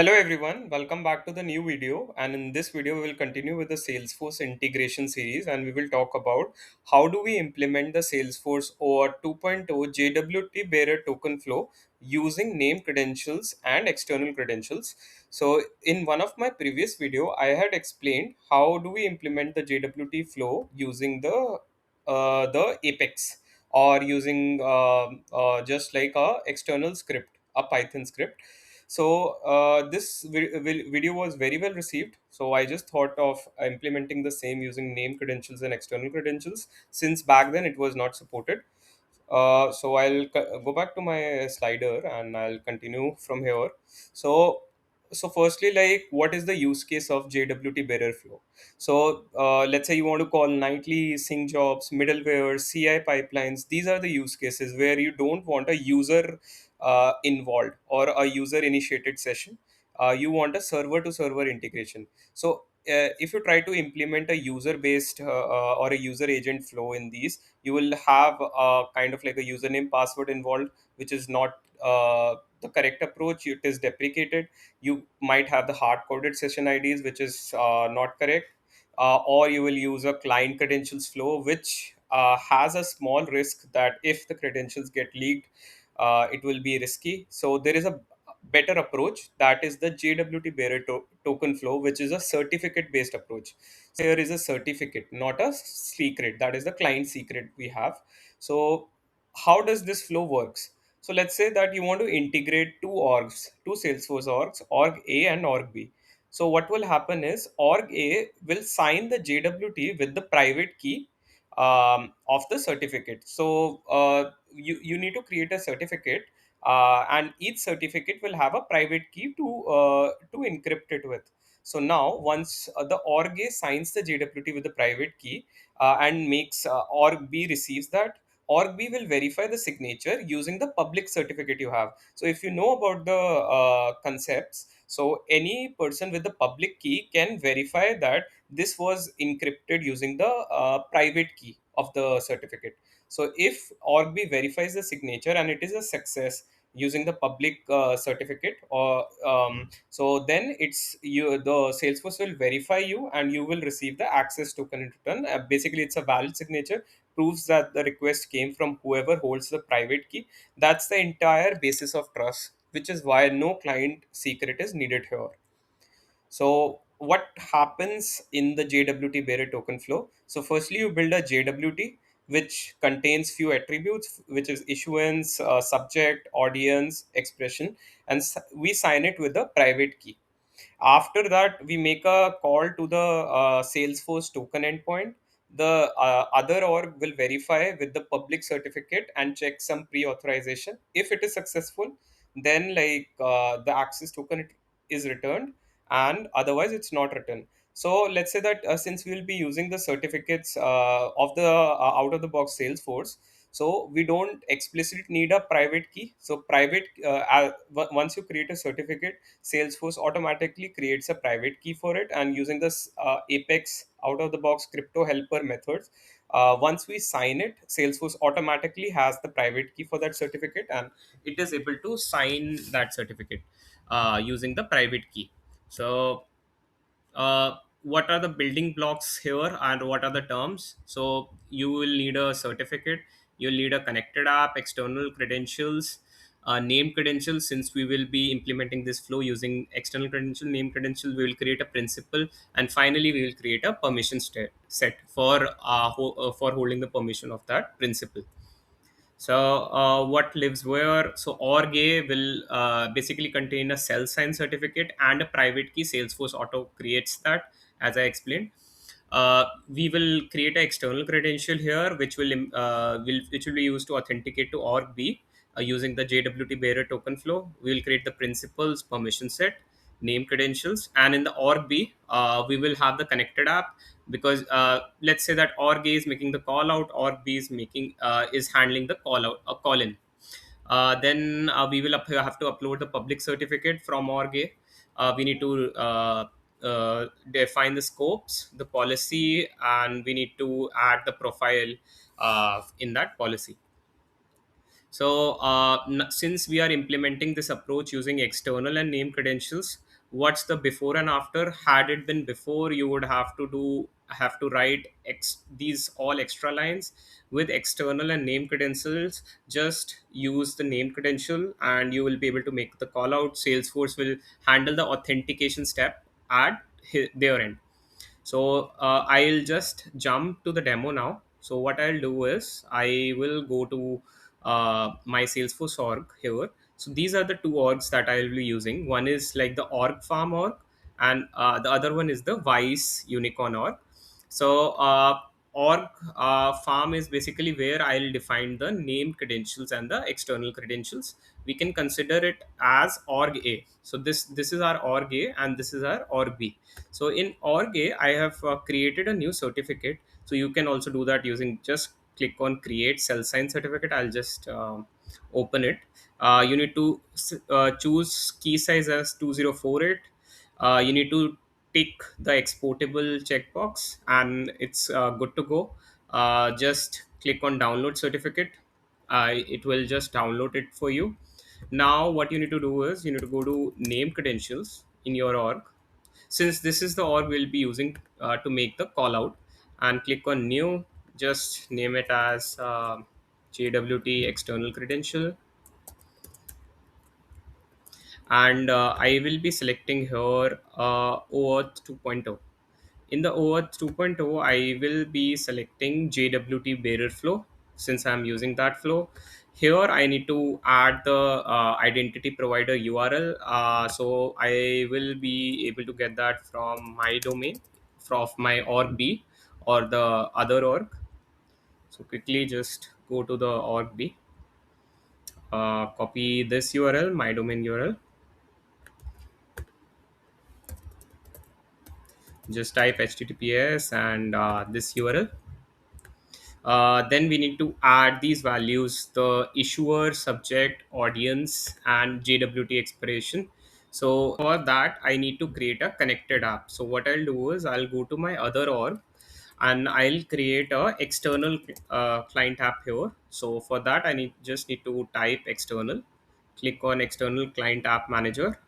Hello everyone, welcome back to the new video. And in this video, we will continue with the Salesforce integration series and we will talk about how do we implement the Salesforce OAuth 2.0 JWT Bearer token flow using name credentials and external credentials. So in one of my previous video, I had explained how do we implement the JWT flow using the Apex or using just like a external script, a Python script. So this video was very well received. So I just thought of implementing the same using name credentials and external credentials, since back then it was not supported. So I'll go back to my slider and I'll continue from here. So firstly, like, what is the use case of JWT Bearer Flow? So let's say you want to call nightly sync jobs, middleware, CI pipelines. These are the use cases where you don't want a user involved or a user initiated session. You want a server to server integration. So if you try to implement a user based or a user agent flow in these, you will have a kind of like a username password involved, which is not the correct approach. It is deprecated. You might have the hard coded session IDs, which is not correct. Or you will use a client credentials flow, which has a small risk that if the credentials get leaked, it will be risky. So there is a better approach, that is the JWT bearer token flow, which is a certificate based approach. So here is a certificate, not a secret. That is the client secret we have. So how does this flow works? So let's say that you want to integrate two Salesforce orgs, org A and org B. So what will happen is org A will sign the JWT with the private key of the certificate. So you need to create a certificate, and each certificate will have a private key to encrypt it with. So now once the org A signs the JWT with the private key and makes org B receives that, org B will verify the signature using the public certificate you have. So if you know about the concepts, so any person with the public key can verify that this was encrypted using the private key of the certificate. So if org B verifies the signature and it is a success using the public certificate, or so then it's you, the Salesforce will verify you and you will receive the access token in return. Basically it's a valid signature, proves that the request came from whoever holds the private key. That's the entire basis of trust, which is why no client secret is needed here. So what happens in the JWT bearer token flow? So firstly, you build a JWT which contains few attributes, which is issuance, subject, audience, expression, and we sign it with a private key. After that, we make a call to the Salesforce token endpoint. The other org will verify with the public certificate and check some pre-authorization. If it is successful, then the access token is returned, and otherwise it's not returned. So let's say that since we will be using the certificates of the out of the box Salesforce, so we don't explicitly need a private key. So once you create a certificate, Salesforce automatically creates a private key for it, and using this Apex out of the box crypto helper methods, once we sign it, Salesforce automatically has the private key for that certificate, and it is able to sign that certificate using the private key. So what are the building blocks here and what are the terms? So you will need a certificate, you'll need a connected app, external credentials, name credentials. Since we will be implementing this flow using external credential, name credential, we will create a principal, and finally we will create a permission set for for holding the permission of that principal. So what lives where? So org A will basically contain a self sign certificate and a private key. Salesforce auto creates that, as I explained. We will create an external credential here, which will be used to authenticate to org B using the JWT bearer token flow. We will create the principals, permission set, name credentials, and in the org B, we will have the connected app, because let's say that org A is making the call out, org B is making is handling the call out, call in. Then we will have to upload the public certificate from org A. We need to define the scopes, the policy, and we need to add the profile in that policy. So since we are implementing this approach using external and name credentials, what's the before and after. Had it been before, you would have to write these all extra lines with external and name credentials. Just use the name credential and you will be able to make the call out. Salesforce will handle the authentication step at their end. So I'll just jump to the demo now. So what I'll do is I will go to my Salesforce org here. So these are the two orgs that I'll be using. One is like the org farm org, and the other one is the Vice Unicorn org. So org farm is basically where I'll define the name credentials and the external credentials. We can consider it as org A. So this is our org A and this is our org B. So in org A, I have created a new certificate. So you can also do that using just click on create cell sign certificate. I'll just open it. You need to choose key size as 2048. You need to tick the exportable checkbox and it's good to go. Just click on download certificate. It will just download it for you. Now what you need to do is you need to go to name credentials in your org. Since this is the org we'll be using to make the call out, and click on new. Just name it as JWT external credential, and I will be selecting here OAuth 2.0. In the OAuth 2.0, I will be selecting JWT Bearer Flow since I'm using that flow. Here, I need to add the identity provider URL. So I will be able to get that from my domain, from my org B or the other org. So quickly just go to the org B, copy this URL, my domain URL, just type HTTPS and this URL. Then we need to add these values: the issuer, subject, audience, and JWT expiration. So for that, I need to create a connected app. So what I'll do is I'll go to my other org and I'll create a external client app here. So for that, just need to type external, click on external client app manager,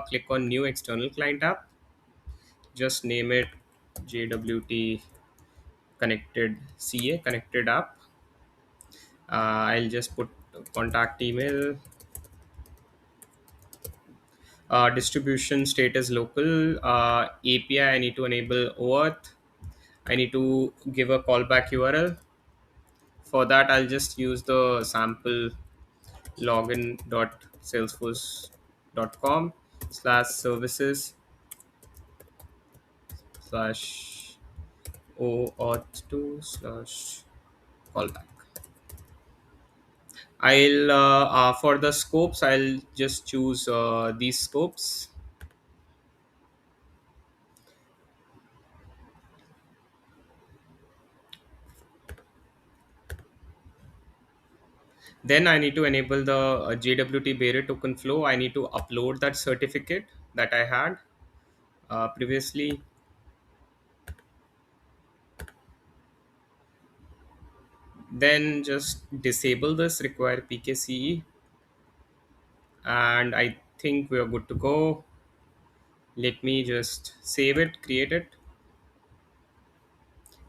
click on new external client app, just name it JWT connected CA connected app. I'll just put contact email, distribution status local, API. I need to enable OAuth. I need to give a callback URL. For that, I'll just use the sample login.salesforce.com/services slash OAuth2/callback. I'll for the scopes, I'll just choose these scopes. Then I need to enable the JWT Bearer token flow. I need to upload that certificate that I had previously. Then just disable this require PKCE, and I think we are good to go. Let me just save it, create it.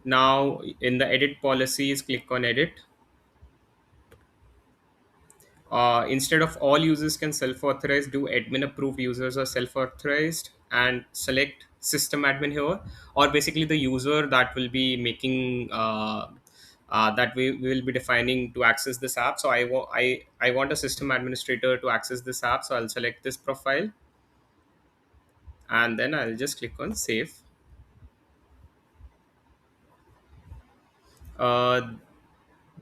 Now in the edit policies, click on edit. Instead of all users can self-authorize, do admin approved users are self-authorized, and select system admin here, or basically the user that will be making that we will be defining to access this app. So I want a system administrator to access this app, so I'll select this profile and then I'll just click on save. uh,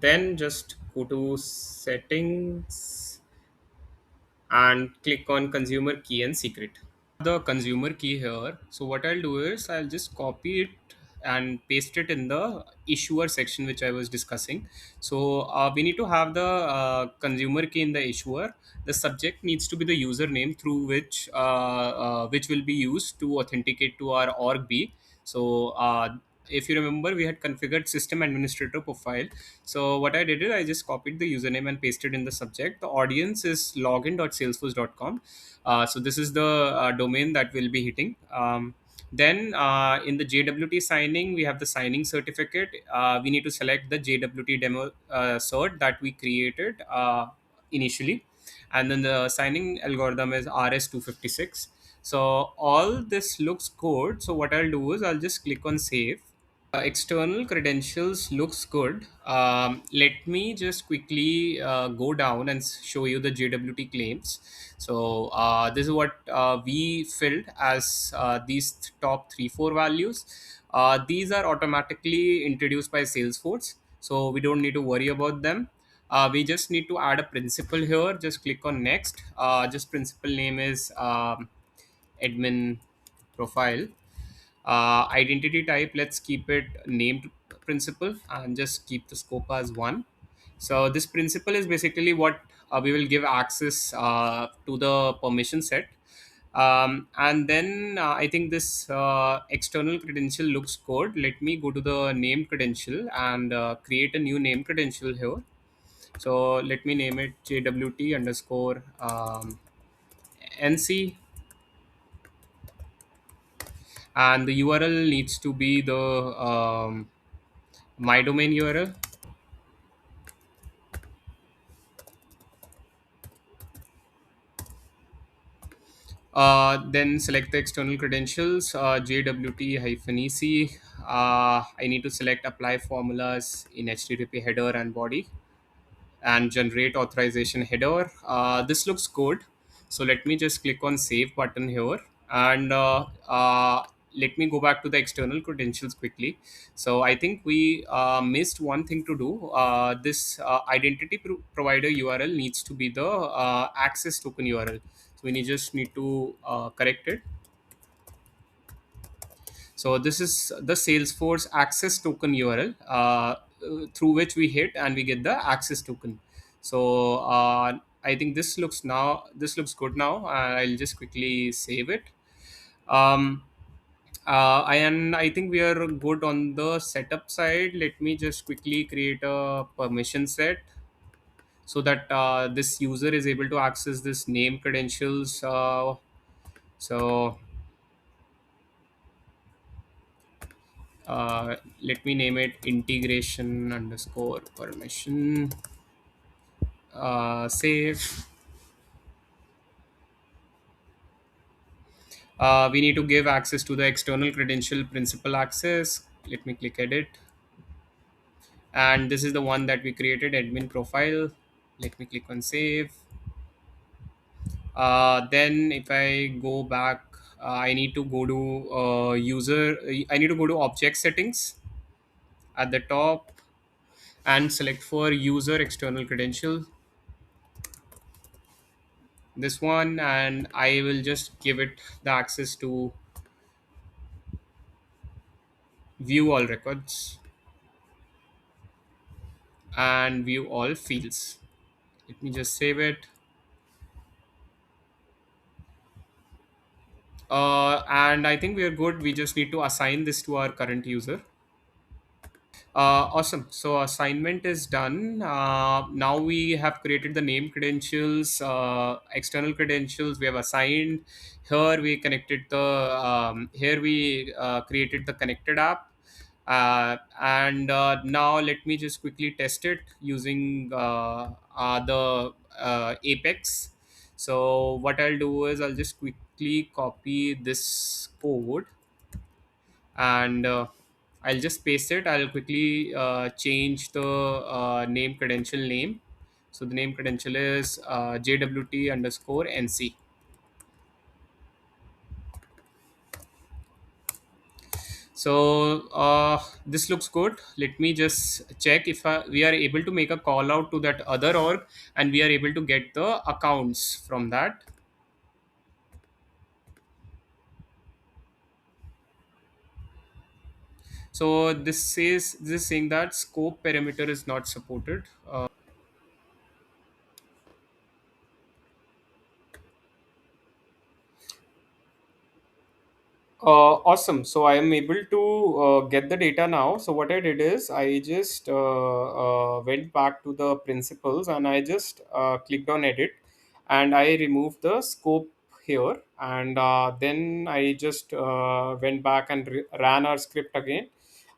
then just go to settings and click on consumer key and secret. The consumer key here. So what I'll do is I'll just copy it and paste it in the issuer section which I was discussing. So we need to have the consumer key in the issuer. The subject needs to be the username through which will be used to authenticate to our org B. So if you remember, we had configured system administrator profile. So what I did is I just copied the username and pasted in the subject. The audience is login.salesforce.com. So this is the domain that we'll be hitting. Then in the JWT signing, we have the signing certificate. We need to select the JWT demo cert that we created initially. And then the signing algorithm is RS256. So all this looks good. So what I'll do is I'll just click on save. External credentials looks good. Let me just quickly go down and show you the JWT claims. So this is what we filled as these top 3 4 values. These are automatically introduced by Salesforce, so we don't need to worry about them. We just need to add a principal here. Just click on next. Just principal name is admin profile. Identity type, let's keep it named principal and just keep the scope as one. So this principal is basically what we will give access to the permission set. And then I think this external credential looks good. Let me go to the named credential and create a new name credential here. So let me name it JWT underscore NC, and the URL needs to be the my domain URL. Then select the external credentials, JWT-EC. I need to select apply formulas in HTTP header and body, and generate authorization header. This looks good. So let me just click on save button here, and let me go back to the external credentials quickly. So I think we missed one thing to do. This identity provider URL needs to be the access token URL. So we just need to correct it. So this is the Salesforce access token URL through which we hit and we get the access token. So I think this looks good now. I'll just quickly save it. Um, and I think we are good on the setup side. Let me just quickly create a permission set so that this user is able to access this name credentials. So let me name it integration underscore permission. Save. We need to give access to the external credential principal access. Let me click edit, and this is the one that we created, admin profile. Let me click on save. Then if I go back, I need to go to user. I need to go to object settings at the top and select for user external credential, this one, and I will just give it the access to view all records and view all fields. Let me just save it. And I think we are good. We just need to assign this to our current user. Awesome. So assignment is done. Now we have created the name credentials, external credentials. We have assigned. Here we connected the. Here we created the connected app. And now let me just quickly test it using the Apex. So what I'll do is I'll just quickly copy this code, and I'll just paste it. I'll quickly change the name credential name. So the name credential is JWT underscore NC. So this looks good. Let me just check if we are able to make a call out to that other org and we are able to get the accounts from that. So this is saying that scope parameter is not supported. Awesome. So I am able to get the data now. So what I did is I just went back to the principles and I just clicked on edit, and I removed the scope here, and then I just went back and ran our script again,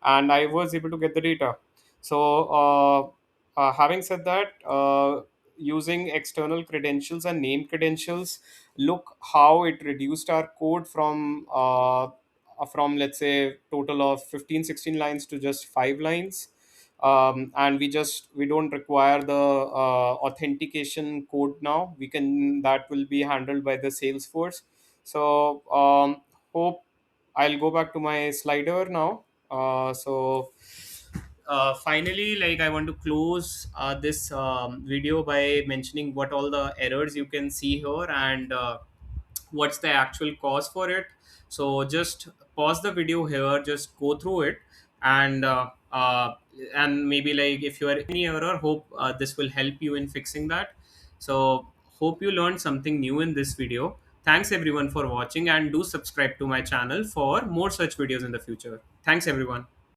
and I was able to get the data. So having said that, using external credentials and name credentials, look how it reduced our code from let's say total of 15, 16 lines to just 5 lines. And we don't require the authentication code now. We can That will be handled by the Salesforce. So hope I'll go back to my slider now. Finally, like, I want to close this video by mentioning what all the errors you can see here, and what's the actual cause for it. So just pause the video here, just go through it, and and maybe, like, if you are any error, hope this will help you in fixing that. So hope you learned something new in this video. Thanks everyone for watching, and do subscribe to my channel for more such videos in the future. Thanks everyone.